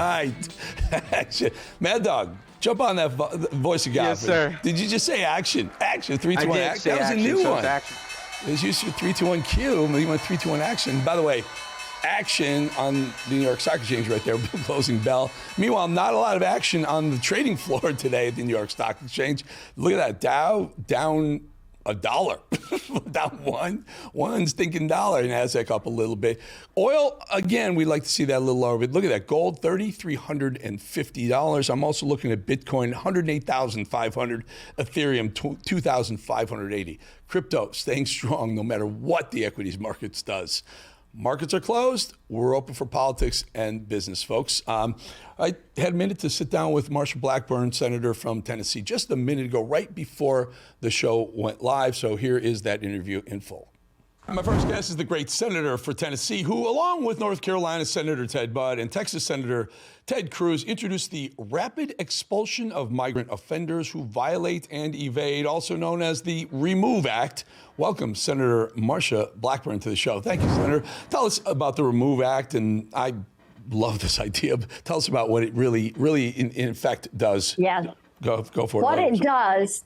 right. Action. Mad Dog, jump on that voice you got. Yes, sir. Did you just say action? Action, 3, 2, 1, action. That was action, a new so one. it's action. There's usually 3, 2, 1 cue. You went 3, 2, 1 action. By the way, action on the New York Stock Exchange right there, closing bell. Meanwhile, not a lot of action on the trading floor today at the New York Stock Exchange. Look at that, Dow down $1, down one stinking dollar, and NASDAQ up a little bit. Oil, again, we'd like to see that a little lower, but look at that, gold, $3,350. I'm also looking at Bitcoin, 108,500, Ethereum, 2,580. Crypto staying strong no matter what the equities markets does. Markets are closed. We're open for politics and business, folks. I had a minute to sit down with Marsha Blackburn, Senator from Tennessee, just a minute ago, right before the show went live. So here is that interview in full. My first guest is the great senator for Tennessee, who, along with North Carolina Senator Ted Budd and Texas Senator Ted Cruz, introduced the Rapid Expulsion of Migrant Offenders Who Violate and Evade, also known as the REMOVE Act. Welcome, Senator Marsha Blackburn, to the show. Thank you, Senator. Tell us about the REMOVE Act, and I love this idea. Tell us about what it really in effect does. Yeah. Go for it.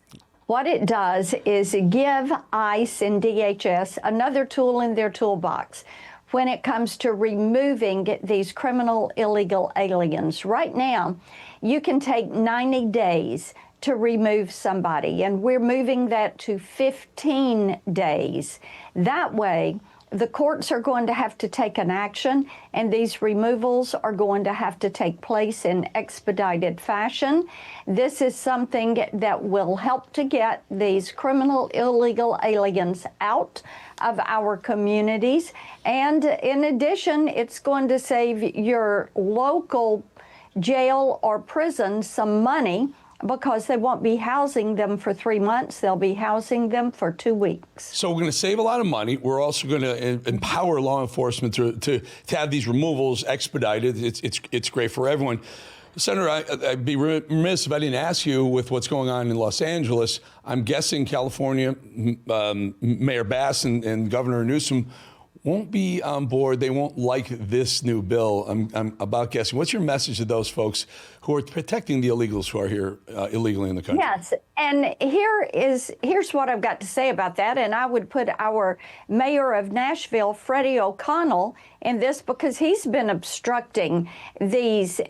What it does is give ICE and DHS another tool in their toolbox when it comes to removing these criminal illegal aliens. Right now, you can take 90 days to remove somebody, and we're moving that to 15 days. That way, the courts are going to have to take an action, and these removals are going to have to take place in expedited fashion. This is something that will help to get these criminal illegal aliens out of our communities. And in addition, it's going to save your local jail or prison some money, because they won't be housing them for 3 months. They'll be housing them for 2 weeks. So we're going to save a lot of money. We're also going to empower law enforcement to have these removals expedited. It's great for everyone. Senator, I'd be remiss if I didn't ask you, with what's going on in Los Angeles, I'm guessing California, Mayor Bass and Governor Newsom won't be on board. They won't like this new bill. I'm about guessing. What's your message to those folks who are protecting the illegals who are here illegally in the country? Yes, and here's what I've got to say about that. And I would put our mayor of Nashville, Freddie O'Connell, in this, because he's been obstructing these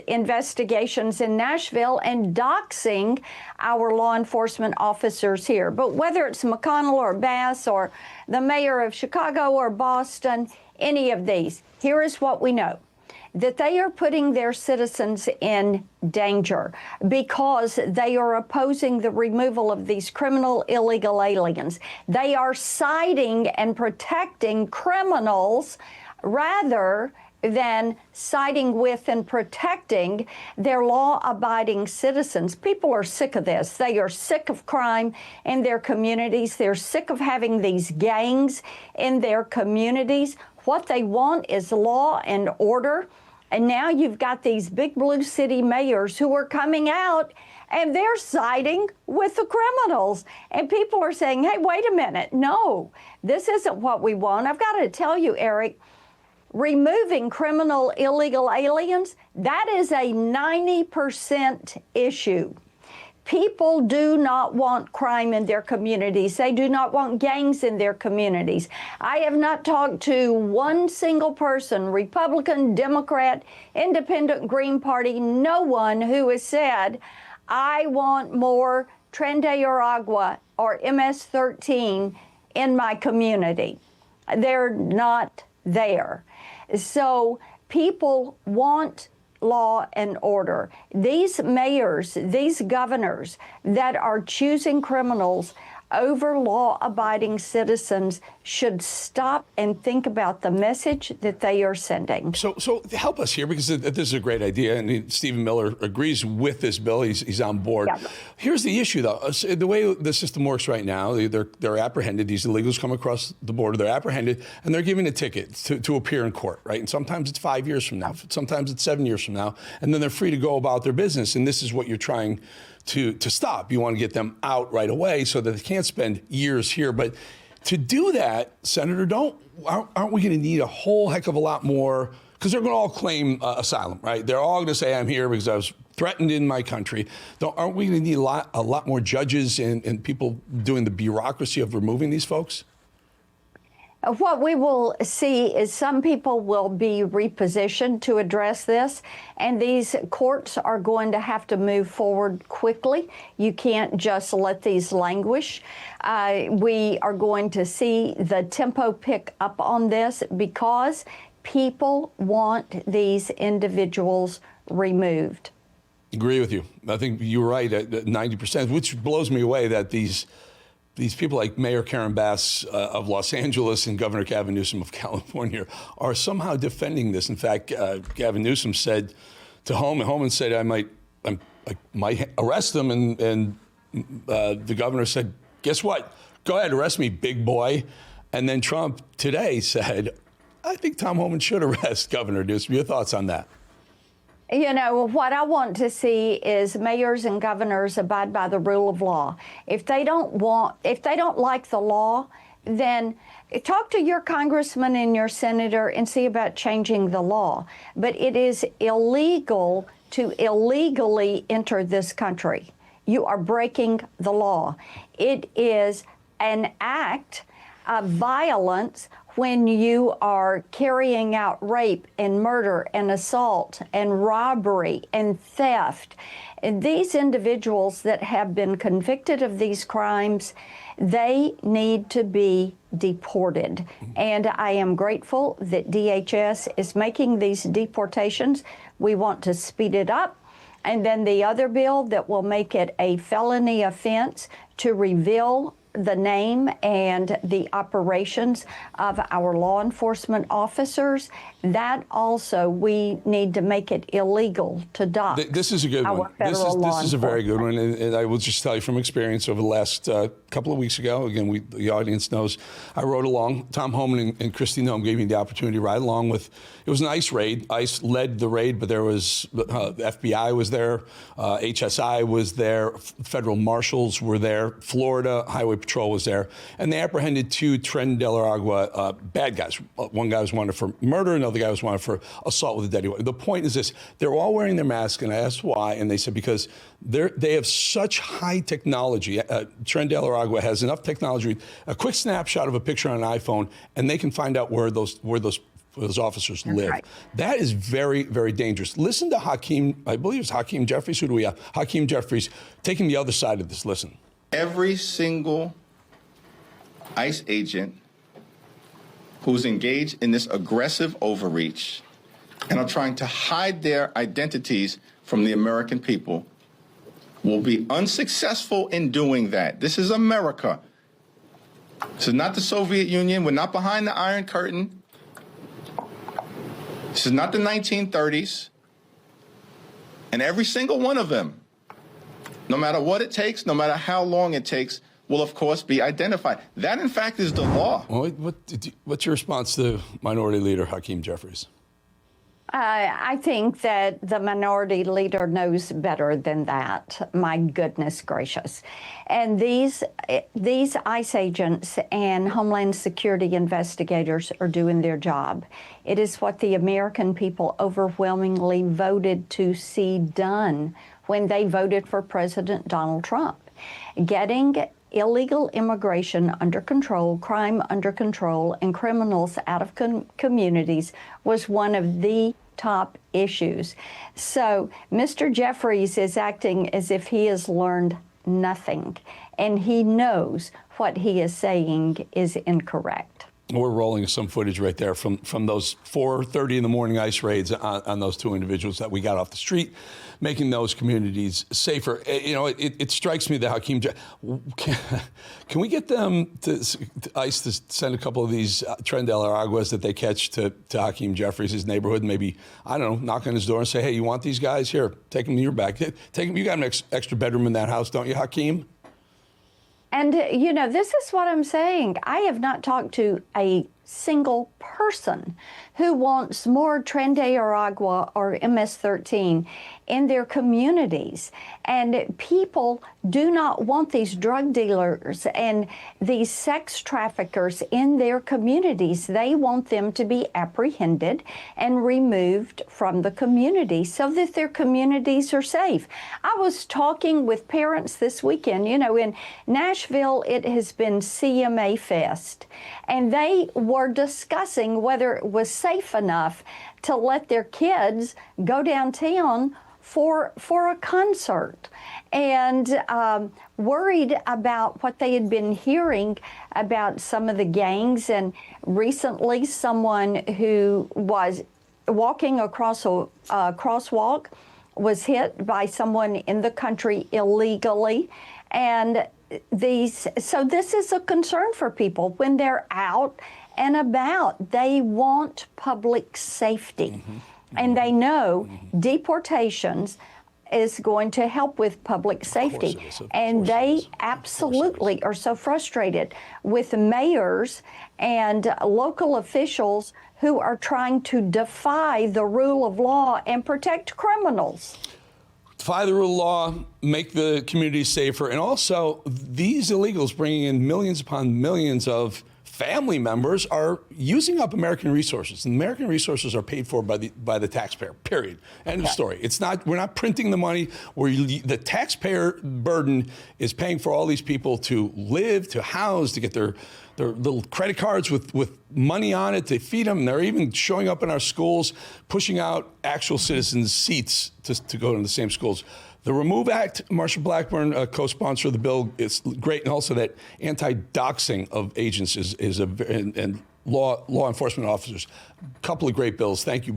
investigations in Nashville and doxing our law enforcement officers here. But whether it's McConnell or Bass or the mayor of Chicago or Boston, any of these, here is what we know: that they are putting their citizens in danger because they are opposing the removal of these criminal illegal aliens. They are siding and protecting criminals rather than siding with and protecting their law-abiding citizens. People are sick of this. They are sick of crime in their communities. They're sick of having these gangs in their communities. What they want is law and order. And now you've got these big blue city mayors who are coming out and they're siding with the criminals. And people are saying, hey, wait a minute. No, this isn't what we want. I've got to tell you, Eric, removing criminal illegal aliens, that is a 90% issue. People do not want crime in their communities. They do not want gangs in their communities. I have not talked to one single person, Republican, Democrat, Independent, Green Party, no one who has said, I want more Tren de Aragua or MS-13 in my community. They're not there. So people want law and order. These mayors, these governors that are choosing criminals over law-abiding citizens should stop and think about the message that they are sending. So help us here, because this is a great idea, and Stephen Miller agrees with this bill. He's on board. Yeah. Here's the issue, though. The way the system works right now, they're apprehended. These illegals come across the border, they're apprehended, and they're given a ticket to appear in court, right? And sometimes it's 5 years from now, sometimes it's 7 years from now, and then they're free to go about their business. And this is what you're trying to stop. You want to get them out right away so that they can't spend years here. But to do that, Senator, aren't we going to need a whole heck of a lot more because they're going to all claim asylum, right? They're all going to say, I'm here because I was threatened in my country. Aren't we going to need a lot more judges and people doing the bureaucracy of removing these folks? What we will see is some people will be repositioned to address this, and these courts are going to have to move forward quickly. You can't just let these languish. We are going to see the tempo pick up on this because people want these individuals removed. Agree with you. I think you're right at 90%, which blows me away that these people like Mayor Karen Bass of Los Angeles and Governor Gavin Newsom of California are somehow defending this. In fact, Gavin Newsom said to Homan said, I might arrest them. And the governor said, guess what? Go ahead, arrest me, big boy. And then Trump today said, I think Tom Homan should arrest Governor Newsom. Your thoughts on that? You know, what I want to see is mayors and governors abide by the rule of law. If they don't like the law, then talk to your congressman and your senator and see about changing the law. But it is illegal to illegally enter this country. You are breaking the law. It is an act of violence when you are carrying out rape and murder and assault and robbery and theft. And these individuals that have been convicted of these crimes, they need to be deported. And I am grateful that DHS is making these deportations. We want to speed it up. And then the other bill that will make it a felony offense to reveal the name and the operations of our law enforcement officers, that also we need to make it illegal to dox. This is a good one. This is a very good one. And I will just tell you from experience over the last couple of weeks ago, again, the audience knows, I rode along. Tom Homan and Kristi Noem gave me the opportunity to ride along with, it was an ICE raid. ICE led the raid, but there was, the FBI was there, HSI was there, federal marshals were there, Florida Highway Patrol was there, and they apprehended two Tren de la Agua bad guys. One guy was wanted for murder, another guy was wanted for assault with a deadly weapon. The point is this, they're all wearing their masks, and I asked why, and they said because they have such high technology. Tren de la Agua has enough technology, a quick snapshot of a picture on an iPhone, and they can find out where those officers live. Right. That is very, very dangerous. Listen to Hakeem, I believe it's Hakeem Jeffries. Who do we have? Hakeem Jeffries taking the other side of this. Listen. Every single ICE agent who's engaged in this aggressive overreach and are trying to hide their identities from the American people will be unsuccessful in doing that. This is America. This is not the Soviet Union. We're not behind the Iron Curtain. This is not the 1930s. And every single one of them, no matter what it takes, no matter how long it takes, will, of course, be identified. That, in fact, is the law. Well, what's your response to Minority Leader Hakeem Jeffries? I think that the Minority Leader knows better than that. My goodness gracious. And these ICE agents and Homeland Security investigators are doing their job. It is what the American people overwhelmingly voted to see done when they voted for President Donald Trump. Getting illegal immigration under control, crime under control, and criminals out of communities was one of the top issues. So Mr. Jeffries is acting as if he has learned nothing, and he knows what he is saying is incorrect. We're rolling some footage right there from those 4:30 in the morning ICE raids on those two individuals that we got off the street, making those communities safer. You know, it strikes me that Hakeem, can we get them to ICE to send a couple of these Tren de la Aguas that they catch to Hakeem Jeffries' neighborhood, and maybe, I don't know, knock on his door and say, hey, you want these guys? Here, take them to your back. Take them. You got an extra bedroom in that house, don't you, Hakeem? And, you know, this is what I'm saying. I have not talked to a single person who wants more Tren de Aragua or MS-13 in their communities. And people do not want these drug dealers and these sex traffickers in their communities. They want them to be apprehended and removed from the community so that their communities are safe. I was talking with parents this weekend. You know, in Nashville, it has been CMA Fest, and they were discussing whether it was safe enough to let their kids go downtown for a concert, and worried about what they had been hearing about some of the gangs. And recently, someone who was walking across a crosswalk was hit by someone in the country illegally. And so this is a concern for people when they're out and about. They want public safety. And they know deportations is going to help with public safety. And they absolutely are so frustrated with mayors and local officials who are trying to defy the rule of law and protect criminals. Defy the rule of law, make the community safer, and also these illegals bringing in millions upon millions of family members are using up American resources. And American resources are paid for by the taxpayer, period. End of story. It's not, we're not printing the money. The taxpayer burden is paying for all these people to live, to house, to get their little credit cards with money on it. They feed them. They're even showing up in our schools, pushing out actual citizens' seats to go to the same schools. The Remove Act, Marsha Blackburn, co-sponsor of the bill, is great, and also that anti-doxing of agents and law enforcement officers. A couple of great bills. Thank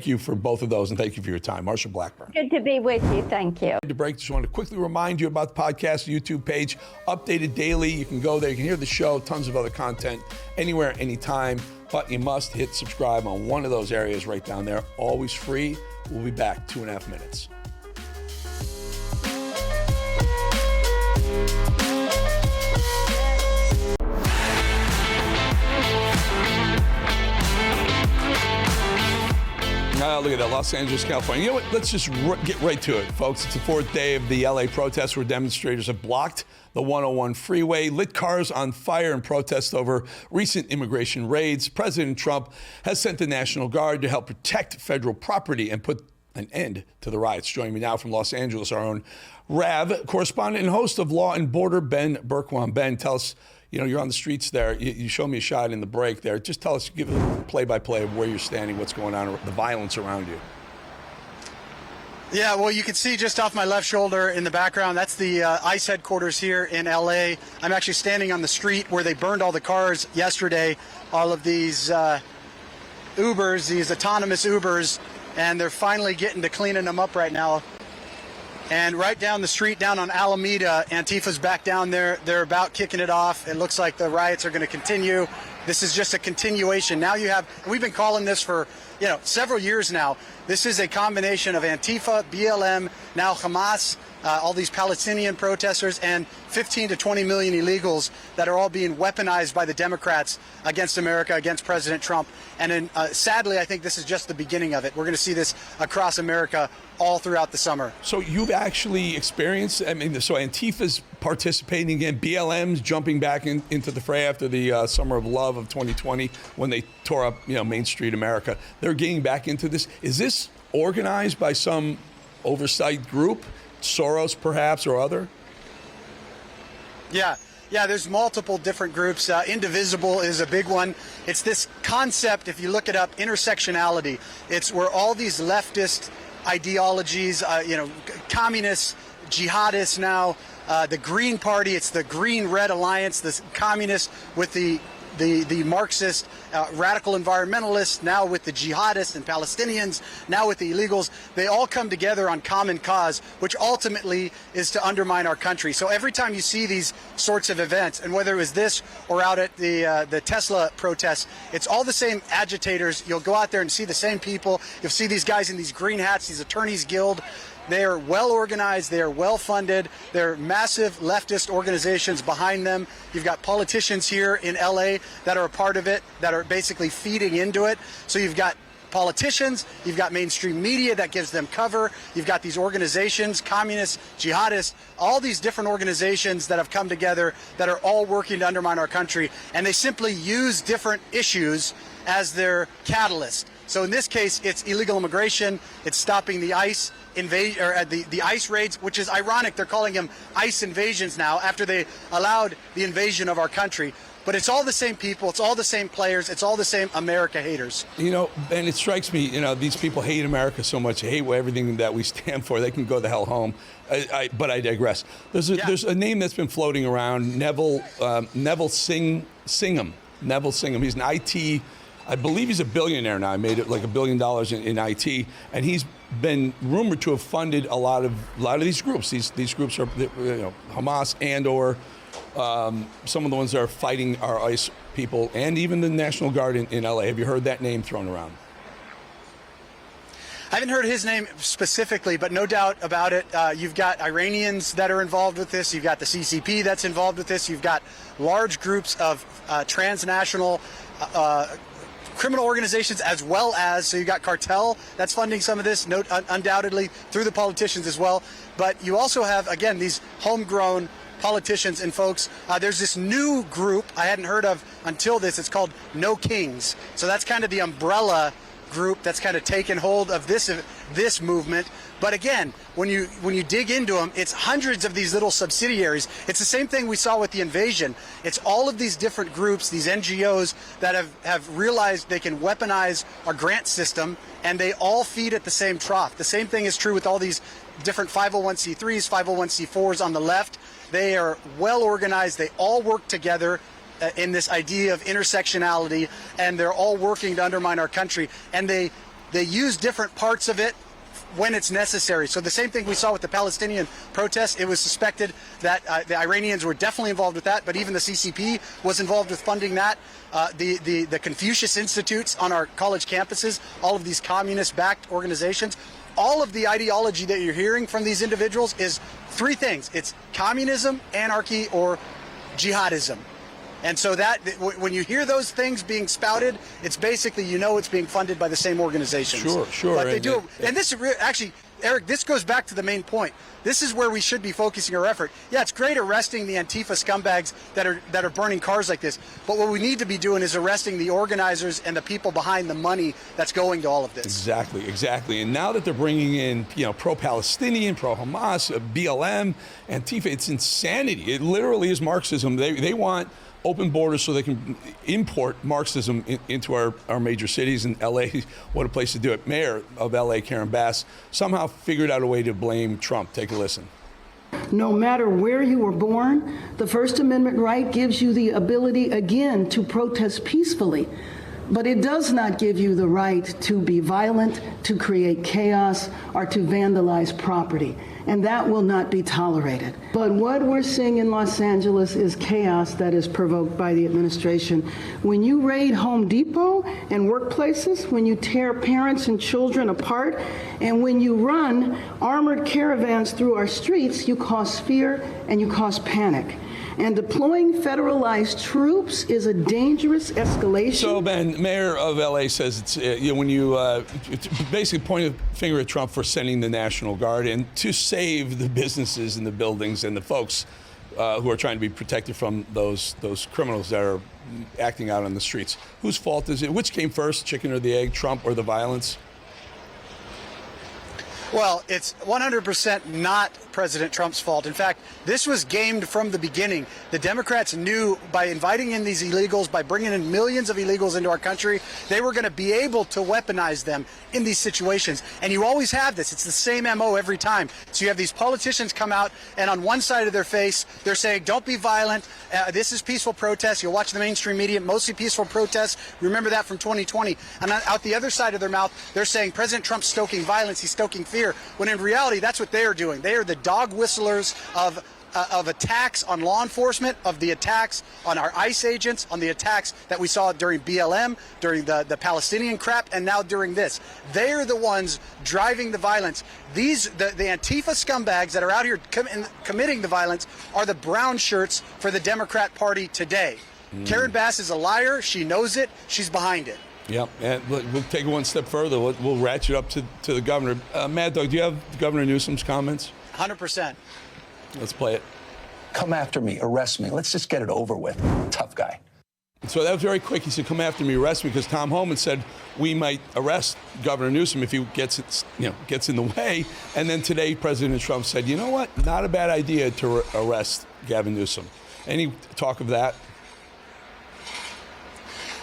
you for both of those, and thank you for your time. Marsha Blackburn. Good to be with you. Thank you. To break, just want to quickly remind you about the podcast YouTube page, updated daily. You can go there. You can hear the show, tons of other content, anywhere, anytime. But you must hit subscribe on one of those areas right down there. Always free. We'll be back 2.5 minutes. Look at that, Los Angeles, California. You know what? Let's just get right to it, folks. It's the fourth day of the LA protests where demonstrators have blocked the 101 freeway, lit cars on fire in protest over recent immigration raids. President Trump has sent the National Guard to help protect federal property and put an end to the riots. Joining me now from Los Angeles, our own RAV correspondent and host of Law and Border, Ben Berkwan. Ben, tell us, you know, you're on the streets there. You showed me a shot in the break there. Just tell us, give a play-by-play of where you're standing, what's going on, the violence around you. Yeah, well, you can see just off my left shoulder in the background, that's the ICE headquarters here in LA. I'm actually standing on the street where they burned all the cars yesterday, all of these Ubers, these autonomous Ubers, and they're finally getting to cleaning them up right now. And right down the street, down on Alameda, Antifa's back down there. They're about kicking it off. It looks like the riots are going to continue. This is just a continuation. Now you have, we've been calling this for, several years now. This is a combination of Antifa, BLM, now Hamas, all these Palestinian protesters, and 15 to 20 million illegals that are all being weaponized by the Democrats against America, against President Trump. And sadly, I think this is just the beginning of it. We're going to see this across America all throughout the summer. So you've actually experienced, so Antifa's participating again, BLM's jumping back into the fray after the Summer of Love of 2020 when they tore up, Main Street America. They're getting back into this. Is this organized by some oversight group, Soros perhaps, or other? Yeah, there's multiple different groups. Indivisible is a big one. It's this concept, if you look it up, intersectionality. It's where all these leftist ideologies, communists, jihadists now, the Green Party, it's the Green-Red Alliance, the communists with the Marxist radical environmentalists, now with the jihadists and Palestinians, now with the illegals. They all come together on common cause, which ultimately is to undermine our country. So every time you see these sorts of events, and whether it was this or out at the Tesla protests, it's all the same agitators. You'll go out there and see the same people. You'll see these guys in these green hats, these attorneys guild. They are well organized, they are well funded, they're massive leftist organizations behind them. You've got politicians here in LA that are a part of it, that are basically feeding into it. So you've got politicians, you've got mainstream media that gives them cover, you've got these organizations, communists, jihadists, all these different organizations that have come together that are all working to undermine our country, and they simply use different issues as their catalyst. So in this case, it's illegal immigration, it's stopping the ICE the ICE raids, which is ironic. They're calling them ICE invasions now after they allowed the invasion of our country. But it's all the same people, it's all the same players, it's all the same America haters. You know, and it strikes me, you know, these people hate America so much, they hate everything that we stand for. They can go the hell home. But I digress. There's a name that's been floating around, Neville Singham. Neville Singham. He's an IT, I believe he's a billionaire now. He made it like $1 billion in IT, and he's been rumored to have funded a lot of these groups. These groups are, you know, Hamas and/or some of the ones that are fighting our ICE people, and even the National Guard in LA. Have you heard that name thrown around? I haven't heard his name specifically, but no doubt about it. You've got Iranians that are involved with this. You've got the CCP that's involved with this. You've got large groups of transnational criminal organizations, as well as, so you've got cartel that's funding some of this, undoubtedly through the politicians as well. But you also have, again, these homegrown politicians and folks. There's this new group I hadn't heard of until this. It's called No Kings. So that's kind of the umbrella group that's kind of taken hold of this movement. But again, when you dig into them, it's hundreds of these little subsidiaries. It's the same thing we saw with the invasion. It's all of these different groups, these NGOs that have realized they can weaponize our grant system, and they all feed at the same trough. The same thing is true with all these different 501c3s, 501c4s on the left. They are well organized. They all work together in this idea of intersectionality, and they're all working to undermine our country. And they use different parts of it when it's necessary. So the same thing we saw with the Palestinian protests, it was suspected that the Iranians were definitely involved with that, but even the CCP was involved with funding that. The Confucius Institutes on our college campuses, all of these communist-backed organizations, all of the ideology that you're hearing from these individuals is three things. It's communism, anarchy, or jihadism. And so that when you hear those things being spouted, it's basically, you know, it's being funded by the same organizations. Sure. But they do. And this is actually, Eric, this goes back to the main point. This is where we should be focusing our effort. Yeah, it's great arresting the Antifa scumbags that are burning cars like this. But what we need to be doing is arresting the organizers and the people behind the money that's going to all of this. Exactly. And now that they're bringing in, you know, pro-Palestinian, pro-Hamas, BLM, Antifa, it's insanity. It literally is Marxism. They want open borders so they can import Marxism into our major cities. And LA, what a place to do it. Mayor of LA, Karen Bass, somehow figured out a way to blame Trump. Take a listen. No matter where you were born, the First Amendment right gives you the ability, again, to protest peacefully. But it does not give you the right to be violent, to create chaos, or to vandalize property. And that will not be tolerated. But what we're seeing in Los Angeles is chaos that is provoked by the administration. When you raid Home Depot and workplaces, when you tear parents and children apart, and when you run armored caravans through our streets, you cause fear and you cause panic. And deploying federalized troops is a dangerous escalation. So, Ben, Mayor of LA says it's when you basically point a finger at Trump for sending the National Guard in to save the businesses and the buildings and the folks who are trying to be protected from those criminals that are acting out on the streets. Whose fault is it? Which came first, chicken or the egg, Trump or the violence? Well, it's 100% not President Trump's fault. In fact, this was gamed from the beginning. The Democrats knew by inviting in these illegals, by bringing in millions of illegals into our country, they were going to be able to weaponize them in these situations. And you always have this. It's the same MO every time. So you have these politicians come out, and on one side of their face, they're saying, don't be violent. This is peaceful protest. You'll watch the mainstream media, mostly peaceful protests. Remember that from 2020. And out the other side of their mouth, they're saying President Trump's stoking violence. He's stoking fear. When in reality, that's what they are doing. They are the dog whistlers of of attacks on law enforcement, of the attacks on our ICE agents, on the attacks that we saw during BLM, during the Palestinian crap, and now during this. They are the ones driving the violence. The Antifa scumbags that are out here committing the violence are the brown shirts for the Democrat Party today. Karen Bass is a liar. She knows it. She's behind it. Yep, and look, we'll take it one step further. We'll ratchet up to the governor. Mad Dog, do you have Governor Newsom's comments? 100%. Let's play it. Come after me, arrest me. Let's just get it over with. Tough guy. So that was very quick. He said, come after me, arrest me, because Tom Homan said we might arrest Governor Newsom if he gets in the way. And then today, President Trump said, you know what? Not a bad idea to arrest Gavin Newsom. Any talk of that?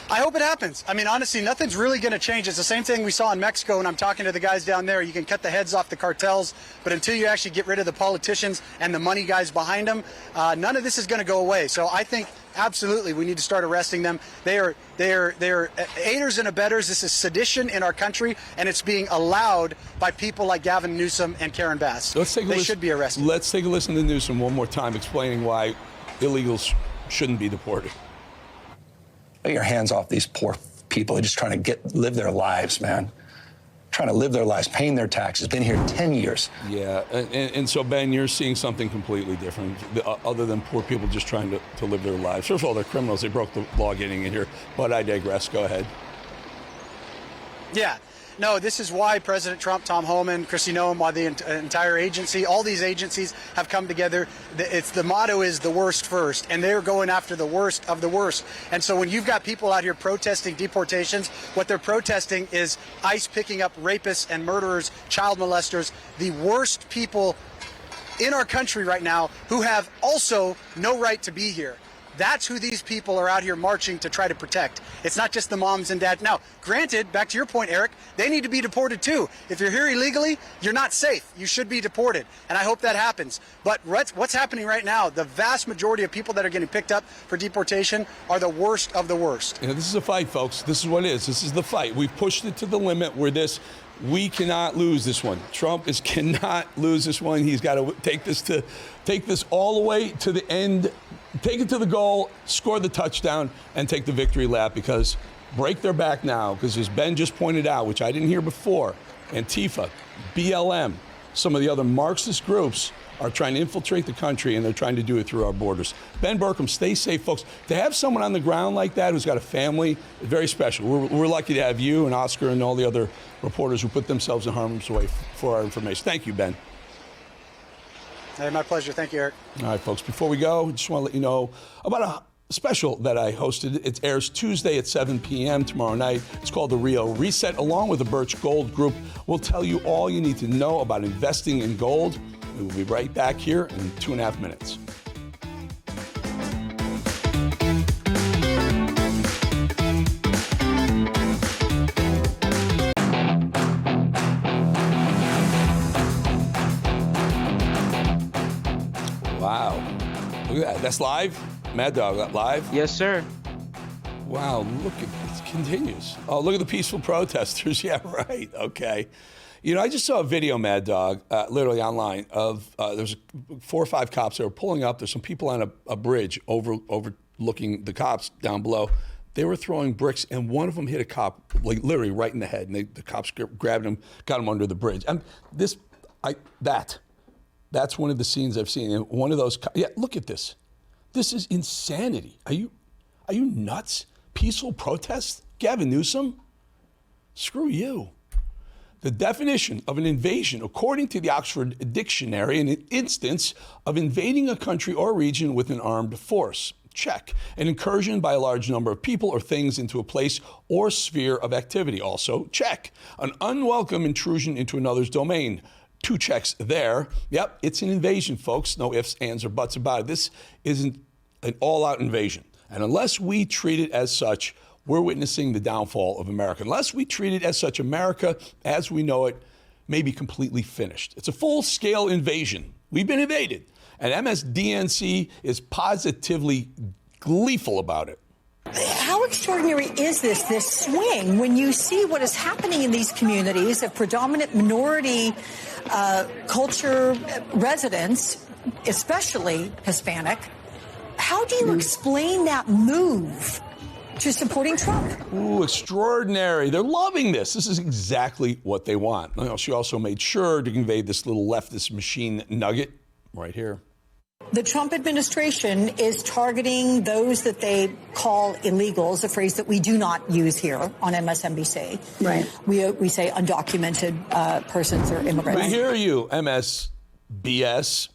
I hope it happens. I mean, honestly, nothing's really going to change. It's the same thing we saw in Mexico, and I'm talking to the guys down there. You can cut the heads off the cartels, but until you actually get rid of the politicians and the money guys behind them, none of this is going to go away. So I think absolutely we need to start arresting them. They are aiders and abettors. This is sedition in our country, and it's being allowed by people like Gavin Newsom and Karen Bass. They should be arrested. Let's take a listen to Newsom one more time explaining why illegals shouldn't be deported. Get your hands off these poor people. They're just trying to live their lives, man. Trying to live their lives, paying their taxes. Been here 10 years. Yeah, and so, Ben, you're seeing something completely different, other than poor people just trying to live their lives. First of all, they're criminals. They broke the law getting in here. But I digress. Go ahead. Yeah. No, this is why President Trump, Tom Homan, Kristi Noem, why the entire agency, all these agencies have come together. The motto is the worst first, and they're going after the worst of the worst. And so when you've got people out here protesting deportations, what they're protesting is ICE picking up rapists and murderers, child molesters, the worst people in our country right now who have also no right to be here. That's who these people are out here marching to try to protect. It's not just the moms and dads. Now, granted, back to your point, Eric, they need to be deported too. If you're here illegally, you're not safe. You should be deported. And I hope that happens. But what's happening right now, the vast majority of people that are getting picked up for deportation are the worst of the worst. You know, this is a fight, folks. This is what it is. This is the fight. We've pushed it to the limit where we cannot lose this one. Trump cannot lose this one. He's got to take this all the way to the end, take it to the goal, score the touchdown, and take the victory lap, because break their back now, because as Ben just pointed out, which I didn't hear before, Antifa, BLM, some of the other Marxist groups are trying to infiltrate the country, and they're trying to do it through our borders. Ben Berkham, stay safe, folks. To have someone on the ground like that who's got a family, very special. We're lucky to have you and Oscar and all the other reporters who put themselves in harm's way for our information. Thank you, Ben. Hey, my pleasure. Thank you, Eric. All right, folks, before we go, I just want to let you know about a special that I hosted. It airs Tuesday at 7 p.m. tomorrow night. It's called The Rio Reset, along with the Birch Gold Group. We'll tell you all you need to know about investing in gold. We will be right back here in 2.5 minutes. Wow. Look at that. That's live? Mad Dog, that live? Yes, sir. Wow, look at it continues. Oh, look at the peaceful protesters. Yeah, right. Okay. You know, I just saw a video, Mad Dog, literally online, of there's 4 or 5 cops that were pulling up. There's some people on a bridge overlooking the cops down below. They were throwing bricks, and one of them hit a cop, like literally right in the head. And the cops grabbed him, got him under the bridge. And that's one of the scenes I've seen. And one of those, yeah, look at this. This is insanity. Are you nuts? Peaceful protest? Gavin Newsom? Screw you. The definition of an invasion, according to the Oxford Dictionary, an instance of invading a country or region with an armed force. Check. An incursion by a large number of people or things into a place or sphere of activity. Also, check. An unwelcome intrusion into another's domain. 2 checks there. Yep, it's an invasion, folks. No ifs, ands, or buts about it. This isn't an all-out invasion. And unless we treat it as such, we're witnessing the downfall of America. Unless we treat it as such, America, as we know it, may be completely finished. It's a full-scale invasion. We've been invaded. And MSDNC is positively gleeful about it. How extraordinary is this swing, when you see what is happening in these communities of predominant minority culture residents, especially Hispanic? How do you explain that move to supporting Trump? Ooh, extraordinary. They're loving this. This is exactly what they want. You know, she also made sure to convey this little leftist machine nugget right here. The Trump administration is targeting those that they call illegals, a phrase that we do not use here on MSNBC. Right. We say undocumented persons or immigrants. We hear you, MSBS.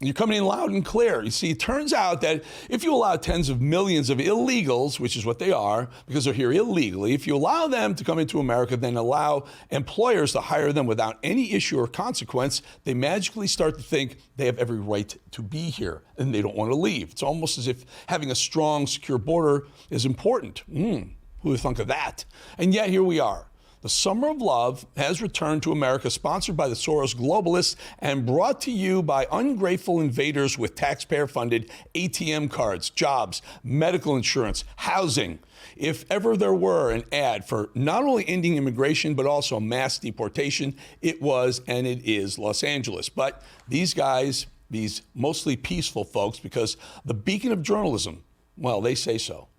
You're coming in loud and clear. You see, it turns out that if you allow tens of millions of illegals, which is what they are, because they're here illegally, if you allow them to come into America, then allow employers to hire them without any issue or consequence, they magically start to think they have every right to be here and they don't want to leave. It's almost as if having a strong, secure border is important. Who would think of that? And yet here we are. The Summer of Love has returned to America, sponsored by the Soros globalists and brought to you by ungrateful invaders with taxpayer-funded ATM cards, jobs, medical insurance, housing. If ever there were an ad for not only ending immigration, but also mass deportation, it was and it is Los Angeles. But these guys, these mostly peaceful folks, because the beacon of journalism, well, they say so.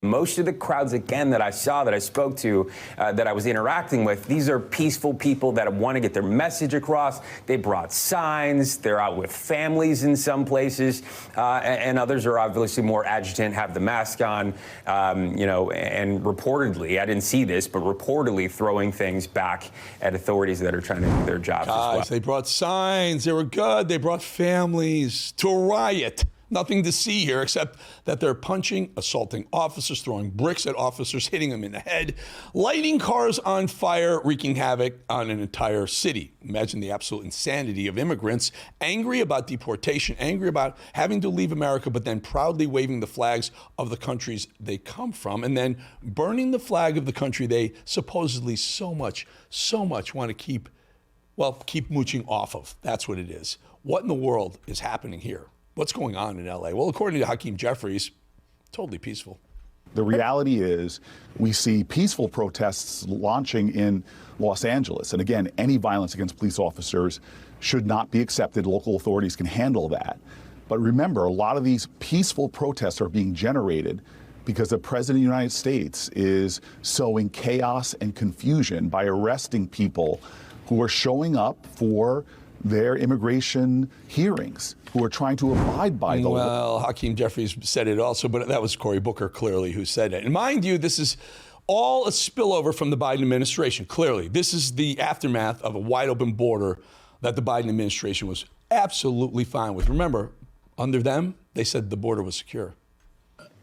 Most of the crowds, again, that I saw, that I spoke to, that I was interacting with, these are peaceful people that want to get their message across. They brought signs. They're out with families in some places, and others are obviously more agitant, have the mask on, and reportedly, I didn't see this, but reportedly throwing things back at authorities that are trying to do their jobs as well. They brought signs. They were good. They brought families to a riot. Nothing to see here except that they're punching, assaulting officers, throwing bricks at officers, hitting them in the head, lighting cars on fire, wreaking havoc on an entire city. Imagine the absolute insanity of immigrants, angry about deportation, angry about having to leave America, but then proudly waving the flags of the countries they come from, and then burning the flag of the country they supposedly so much want to keep mooching off of. That's what it is. What in the world is happening here? What's going on in LA? Well, according to Hakeem Jeffries, totally peaceful. The reality is we see peaceful protests launching in Los Angeles. And again, any violence against police officers should not be accepted. Local authorities can handle that. But remember, a lot of these peaceful protests are being generated because the President of the United States is sowing chaos and confusion by arresting people who are showing up for their immigration hearings, who are trying to abide by the law. Well, Hakeem Jeffries said it also, but that was Cory Booker clearly who said it. And mind you, this is all a spillover from the Biden administration. Clearly, this is the aftermath of a wide open border that the Biden administration was absolutely fine with. Remember, under them, they said the border was secure.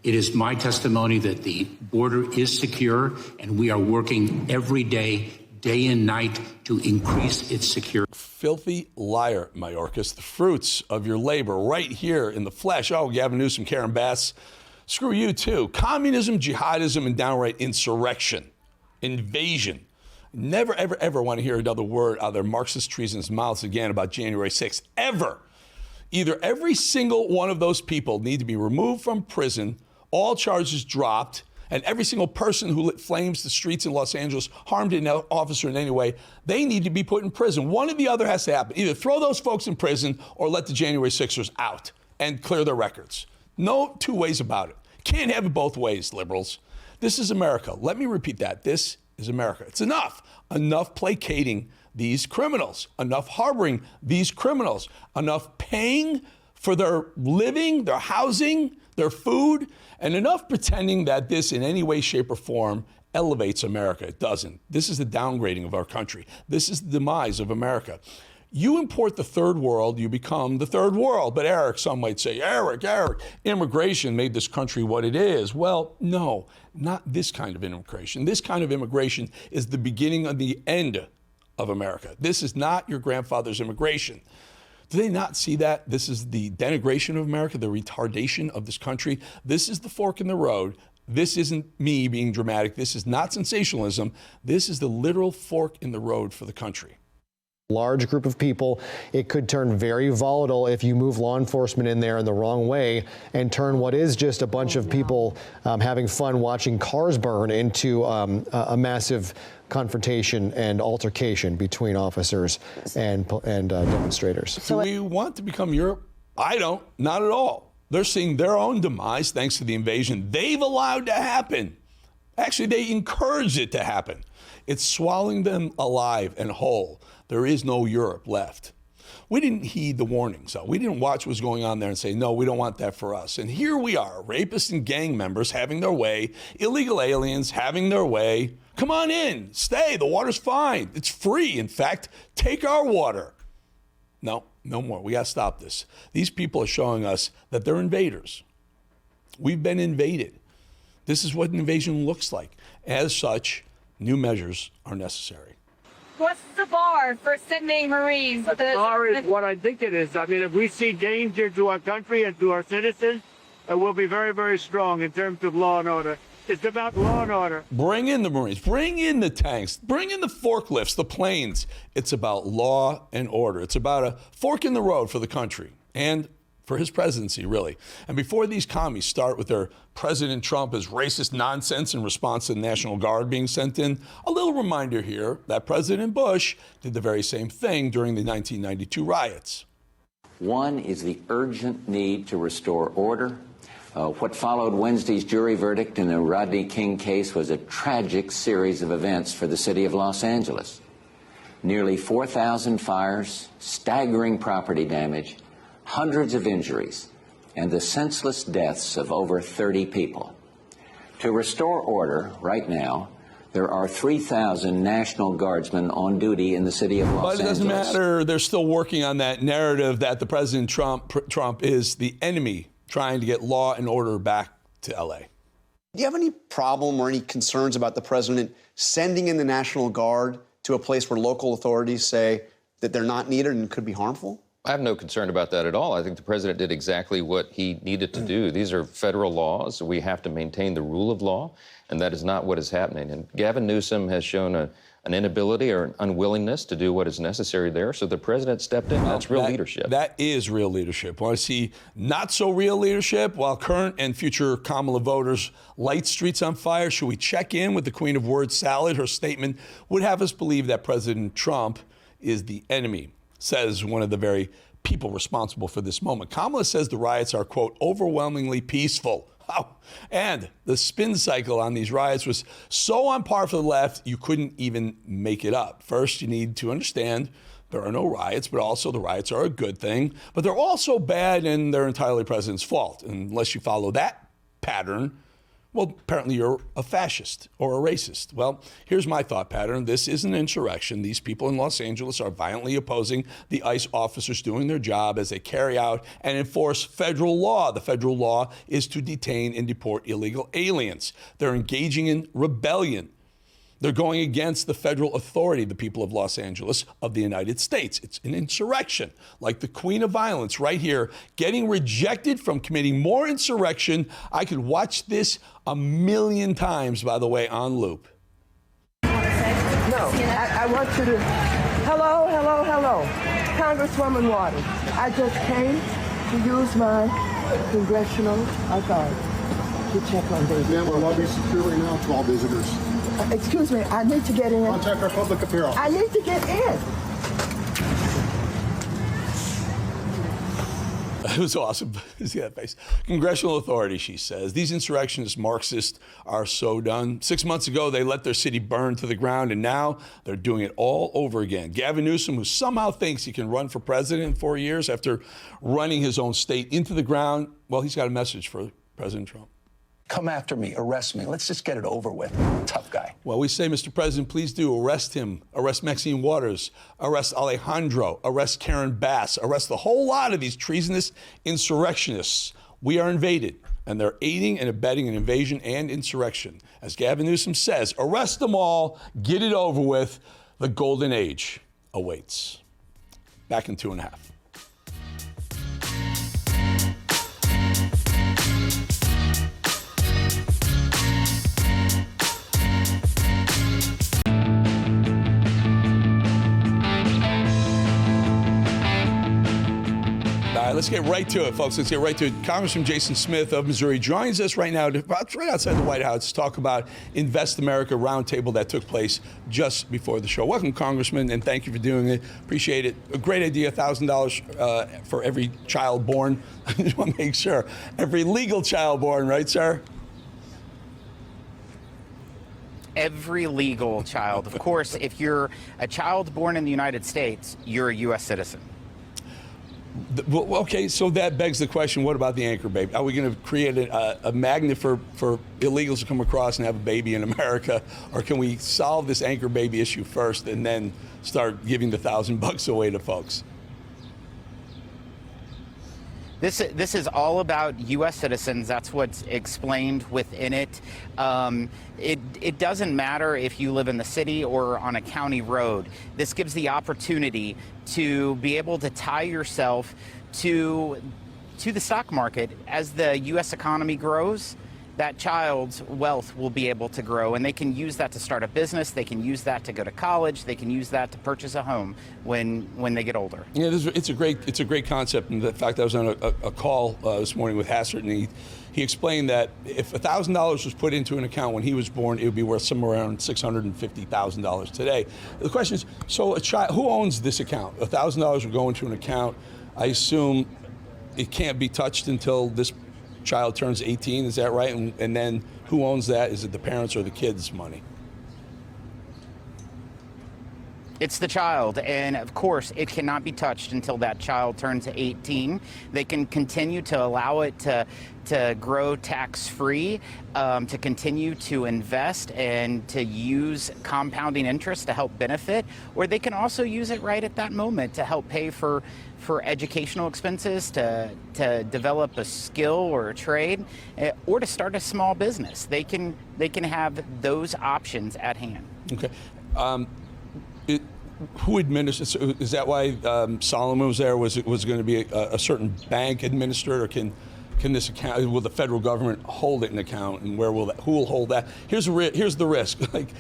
It is my testimony that the border is secure, and we are working every day and night to increase its security. Filthy liar, Mayorkas. The fruits of your labor right here in the flesh. Oh, Gavin Newsom, Karen Bass. Screw you, too. Communism, jihadism, and downright insurrection. Invasion. Never, ever, ever want to hear another word out of their Marxist treasonous mouths again about January 6th. Ever. Either every single one of those people need to be removed from prison, all charges dropped, and every single person who lit flames the streets in Los Angeles, harmed an officer in any way, they need to be put in prison. One or the other has to happen. Either throw those folks in prison or let the January 6ers out and clear their records. No two ways about it. Can't have it both ways, liberals. This is America. Let me repeat that. This is America. It's enough. Enough placating these criminals. Enough harboring these criminals. Enough paying for their living, their housing, their food, and enough pretending that this in any way, shape, or form elevates America. It doesn't. This is the downgrading of our country. This is the demise of America. You import the third world, you become the third world. But Eric, some might say, Eric, immigration made this country what it is. Well, no, not this kind of immigration. This kind of immigration is the beginning of the end of America. This is not your grandfather's immigration. Do they not see that? This is the denigration of America, the retardation of this country. This is the fork in the road. This isn't me being dramatic. This is not sensationalism. This is the literal fork in the road for the country. Large group of people. It could turn very volatile if you move law enforcement in there in the wrong way and turn what is just a bunch of people having fun watching cars burn into a massive confrontation and altercation between officers and demonstrators. Do we want to become Europe? I don't, not at all. They're seeing their own demise thanks to the invasion they've allowed to happen. Actually, they encouraged it to happen. It's swallowing them alive and whole. There is no Europe left. We didn't heed the warnings, though. We didn't watch what was going on there and say, no, we don't want that for us. And here we are, rapists and gang members having their way, illegal aliens having their way. Come on in, stay, the water's fine. It's free, in fact, take our water. No, no more, we gotta stop this. These people are showing us that they're invaders. We've been invaded. This is what an invasion looks like. As such, new measures are necessary. What's the bar for Sydney Marines? The bar is what I think it is. I mean, if we see danger to our country and to our citizens, we'll be very, very strong in terms of law and order. It's about law and order. Bring in the Marines, bring in the tanks, bring in the forklifts, the planes. It's about law and order. It's about a fork in the road for the country and for his presidency, really. And before these commies start with their President Trump's racist nonsense in response to the National Guard being sent in, a little reminder here that President Bush did the very same thing during the 1992 riots. One is the urgent need to restore order. What followed Wednesday's jury verdict in the Rodney King case was a tragic series of events for the city of Los Angeles. Nearly 4,000 fires, staggering property damage, hundreds of injuries, and the senseless deaths of over 30 people. To restore order right now, there are 3,000 National Guardsmen on duty in the city of Los Angeles. But it doesn't matter. They're still working on that narrative that the President Trump is the enemy trying to get law and order back to L.A. Do you have any problem or any concerns about the president sending in the National Guard to a place where local authorities say that they're not needed and could be harmful? I have no concern about that at all. I think the president did exactly what he needed to do. These are federal laws. We have to maintain the rule of law, and that is not what is happening. And Gavin Newsom has shown an inability or an unwillingness to do what is necessary there, so the president stepped in. That's real leadership. That is real leadership. Want to see not so real leadership while current and future Kamala voters light streets on fire? Should we check in with the queen of word salad? Her statement would have us believe that President Trump is the enemy, says one of the very people responsible for this moment. Kamala says the riots are, quote, overwhelmingly peaceful. Wow. And the spin cycle on these riots was so on par for the left, you couldn't even make it up. First, you need to understand there are no riots, but also the riots are a good thing. But they're also bad and they're entirely the president's fault. Unless you follow that pattern, well, apparently you're a fascist or a racist. Well, here's my thought pattern. This is an insurrection. These people in Los Angeles are violently opposing the ICE officers doing their job as they carry out and enforce federal law. The federal law is to detain and deport illegal aliens. They're engaging in rebellion. They're going against the federal authority, the people of Los Angeles, of the United States. It's an insurrection, like the queen of violence right here, getting rejected from committing more insurrection. I could watch this 1,000,000 times, by the way, on loop. No, I want you to, hello, Congresswoman Waters. I just came to use my congressional authority to check on visitors. Ma'am, our lobby is secure right now to all visitors. Excuse me, I need to get in. Contact our public affairs. I need to get in. It was awesome. See that face? Congressional authority, she says. These insurrectionist Marxists are so done. 6 months ago, they let their city burn to the ground, and now they're doing it all over again. Gavin Newsom, who somehow thinks he can run for president in 4 years after running his own state into the ground, well, he's got a message for President Trump. Come after me, arrest me. Let's just get it over with. Tough guy. Well, we say, Mr. President, please do arrest him. Arrest Maxine Waters. Arrest Alejandro. Arrest Karen Bass. Arrest the whole lot of these treasonous insurrectionists. We are invaded, and they're aiding and abetting an invasion and insurrection. As Gavin Newsom says, arrest them all. Get it over with. The golden age awaits. Back in 2.5. All right, let's get right to it, folks. Let's get right to it. Congressman Jason Smith of Missouri joins us right now, right outside the White House, to talk about Invest America roundtable that took place just before the show. Welcome, Congressman, and thank you for doing it. Appreciate it. A great idea, $1,000 for every child born. I just want to make sure. Every legal child born, right, sir? Every legal child. Of course, if you're a child born in the United States, you're a U.S. citizen. Well, okay, so that begs the question, what about the anchor baby? Are we going to create a magnet for illegals to come across and have a baby in America? Or can we solve this anchor baby issue first and then start giving the $1,000 away to folks? This is all about U.S. citizens. That's what's explained within it. It doesn't matter if you live in the city or on a county road. This gives the opportunity to be able to tie yourself to the stock market. As the U.S. economy grows, that child's wealth will be able to grow, and they can use that to start a business. They can use that to go to college. They can use that to purchase a home when they get older. Yeah, it's a great concept. And the fact, I was on a call this morning with Hassert, and he explained that if $1,000 was put into an account when he was born, it would be worth somewhere around $650,000 today. The question is, so a child, who owns this account? $1,000 would go into an account. I assume it can't be touched until this child turns 18, is that right? And then who owns that? Is it the parents or the kids' money? It's the child, and of course, it cannot be touched until that child turns 18. They can continue to allow it to grow tax-free, to continue to invest and to use compounding interest to help benefit, or they can also use it right at that moment to help pay for educational expenses, to develop a skill or a trade, or to start a small business. They can have those options at hand. Okay. Who administers? Is that why Solomon was there? Was it going to be a certain bank administered, or can this account? Will the federal government hold it in account, and who will hold that? Here's the risk. Like,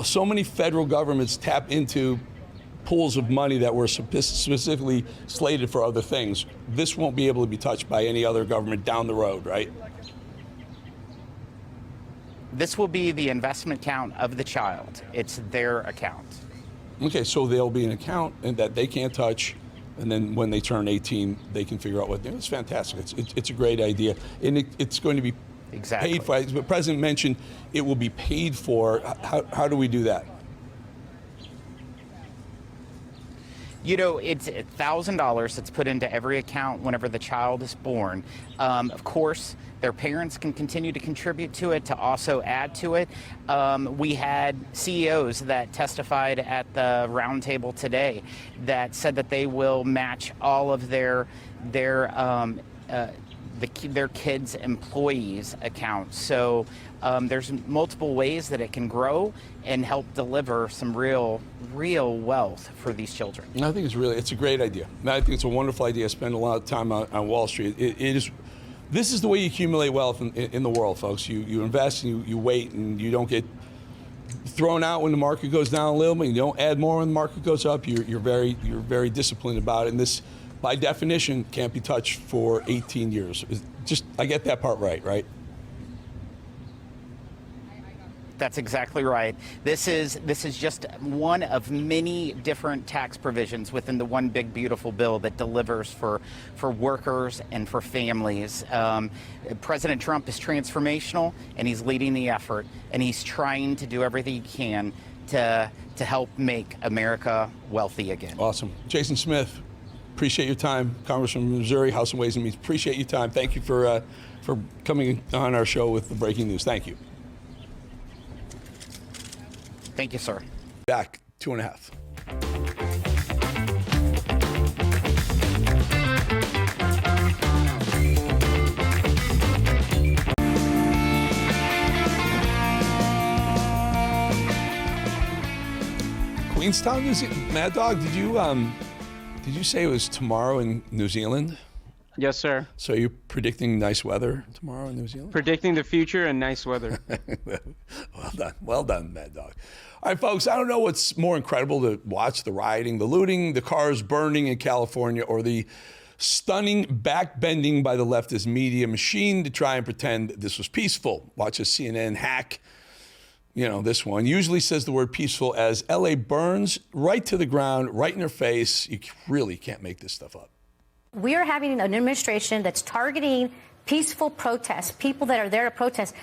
so many federal governments tap into pools of money that were specifically slated for other things. This won't be able to be touched by any other government down the road, right? This will be the investment account of the child. It's their account. Okay, so there'll be an account that they can't touch, and then when they turn 18, they can figure out what they do. It's fantastic. It's a great idea, and it's going to be paid for. The president mentioned it will be paid for. How do we do that? You know, it's $1,000 that's put into every account whenever the child is born. Of course, their parents can continue to contribute to it, to also add to it. We had CEOs that testified at the roundtable today that said that they will match all of their kids' employees' accounts. So there's multiple ways that it can grow and help deliver some real wealth for these children. I think it's a great idea. I think it's a wonderful idea. I spend a lot of time on Wall Street. This is the way you accumulate wealth in the world, folks. You invest, and you wait, and you don't get thrown out when the market goes down a little bit. You don't add more when the market goes up. You're very disciplined about it. And this, by definition, can't be touched for 18 years. I get that part right? That's exactly right. This is just one of many different tax provisions within the one big beautiful bill that delivers for workers and for families. President Trump is transformational, and he's leading the effort, and he's trying to do everything he can to help make America wealthy again. Awesome. Jason Smith, appreciate your time. Congressman from Missouri, House of Ways and Means. Appreciate your time. Thank you for coming on our show with the breaking news. Thank you. Thank you, sir. Back 2.5. Queenstown, New Zealand. Mad Dog, did you say it was tomorrow in New Zealand? Yes, sir. So you're predicting nice weather tomorrow in New Zealand? Predicting the future and nice weather. Well done, Mad Dog. All right, folks, I don't know what's more incredible to watch: the rioting, the looting, the cars burning in California, or the Stunning backbending by the leftist media machine to try and pretend this was peaceful. Watch a CNN hack. You know, this one usually says the word peaceful as LA burns right to the ground, right in their face. You really can't make this stuff up. We are having an administration that's targeting peaceful protests, people that are there to protest.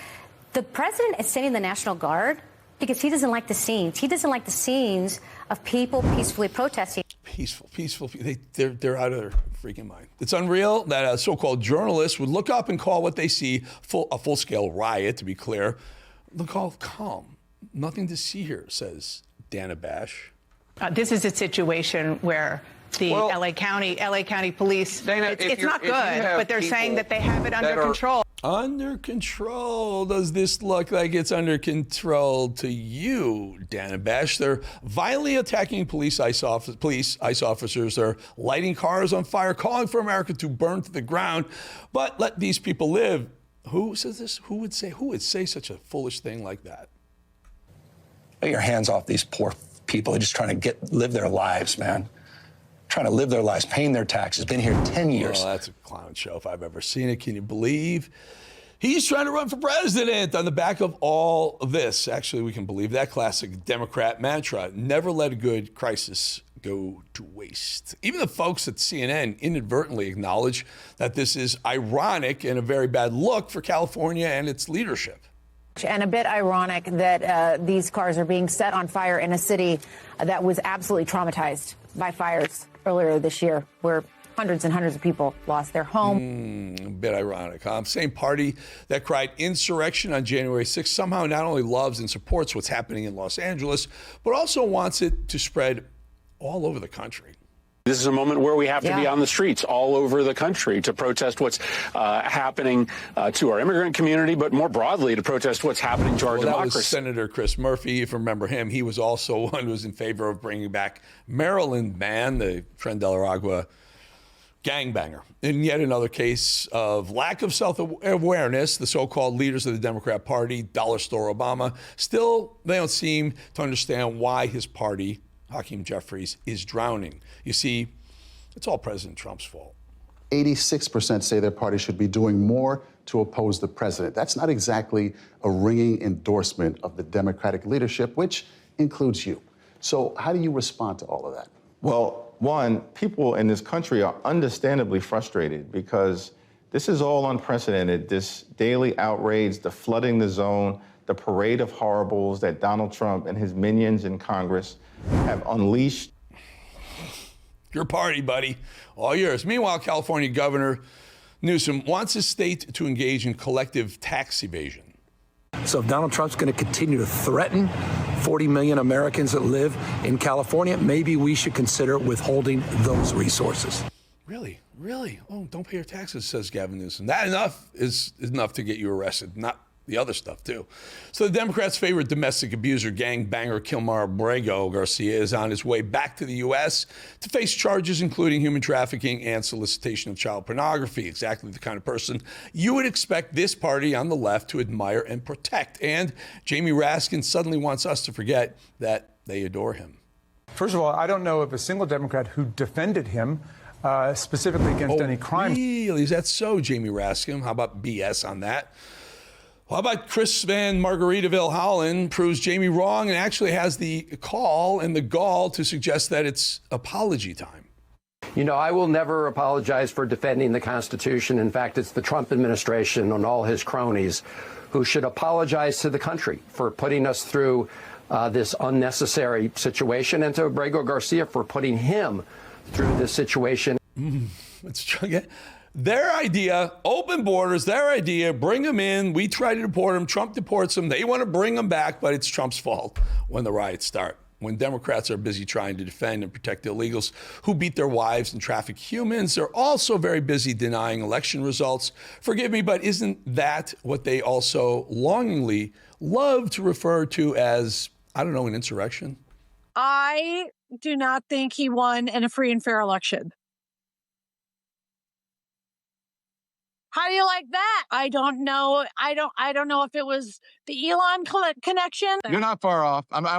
The president is sending the National Guard because he doesn't like the scenes. He doesn't like the scenes of people peacefully protesting. Peaceful. They're out of their freaking mind. It's unreal that a so-called journalist would look up and call what they see a full-scale riot, to be clear. Look all calm. Nothing to see here, says Dana Bash. This is a situation where the LA County police, Dana, it's not good, but they're saying that they have it under control. Under control. Does this look like it's under control to you, Dana Bash? They're violently attacking ice officers. They're lighting cars on fire, calling for America to burn to the ground. But let these people live. Who says this? Who would say such a foolish thing like that? Get your hands off these poor people. They're just trying to live their lives, man. Trying to live their lives, paying their taxes. Been here 10 years. Well, that's a clown show if I've ever seen it. Can you believe he's trying to run for president on the back of all of this? Actually, we can believe that classic Democrat mantra: never let a good crisis go to waste. Even the folks at CNN inadvertently acknowledge that this is ironic and a very bad look for California and its leadership. And a bit ironic that these cars are being set on fire in a city that was absolutely traumatized by fires earlier this year, where hundreds and hundreds of people lost their home. A bit ironic, huh? Same party that cried insurrection on January 6th somehow not only loves and supports what's happening in Los Angeles, but also wants it to spread all over the country. This is a moment where we have to be on the streets all over the country to protest what's happening to our immigrant community, but more broadly to protest what's happening to our democracy. That was Senator Chris Murphy. If you remember him, he was also one who was in favor of bringing back Maryland man, the Tren de la Agua gangbanger. In yet another case of lack of self-awareness, the so-called leaders of the Democrat Party, Dollar Store Obama, still they don't seem to understand why his party, Hakeem Jeffries, is drowning. You see, it's all President Trump's fault. 86% say their party should be doing more to oppose the president. That's not exactly a ringing endorsement of the Democratic leadership, which includes you. So how do you respond to all of that? Well, one, people in this country are understandably frustrated because this is all unprecedented. This daily outrage, the flooding the zone, the parade of horribles that Donald Trump and his minions in Congress have unleashed. Your party, buddy. All yours. Meanwhile, California Governor Newsom wants his state to engage in collective tax evasion. So if Donald Trump's going to continue to threaten 40 million Americans that live in California, maybe we should consider withholding those resources. Really? Oh, don't pay your taxes, says Gavin Newsom. That is enough to get you arrested, not the other stuff, too. So the Democrats' favorite domestic abuser, gangbanger Kamala Garcia is on his way back to the U.S. to face charges including human trafficking and solicitation of child pornography. Exactly the kind of person you would expect this party on the left to admire and protect. And Jamie Raskin suddenly wants us to forget that they adore him. First of all, I don't know of a single Democrat who defended him specifically against any crime. Really? Is that so, Jamie Raskin? How about BS on that? How about Chris Van Margaritaville Holland proves Jamie wrong and actually has the call and the gall to suggest that it's apology time? You know, I will never apologize for defending the Constitution. In fact, it's the Trump administration and all his cronies who should apologize to the country for putting us through this unnecessary situation, and to Abrego Garcia for putting him through this situation. Let's try again. Their idea, open borders, their idea, bring them in. We try to deport them. Trump deports them. They want to bring them back, but it's Trump's fault when the riots start. When Democrats are busy trying to defend and protect illegals who beat their wives and traffic humans, they're also very busy denying election results. Forgive me, but isn't that what they also longingly love to refer to as, I don't know, an insurrection? I do not think he won in a free and fair election. How do you like that? I don't know. I don't know if it was the Elon connection. You're not far off. I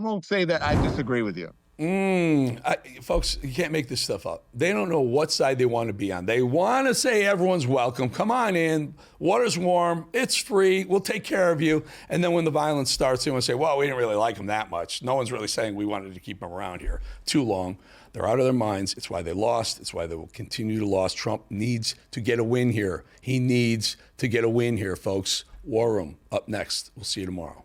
won't say that I disagree with you. Folks, you can't make this stuff up. They don't know what side they want to be on. They want to say everyone's welcome. Come on in. Water's warm. It's free. We'll take care of you. And then when the violence starts, they want to say, well, we didn't really like him that much. No one's really saying we wanted to keep him around here too long. They're out of their minds. It's why they lost. It's why they will continue to lose. Trump needs to get a win here. He needs to get a win here, folks. War Room up next. We'll see you tomorrow.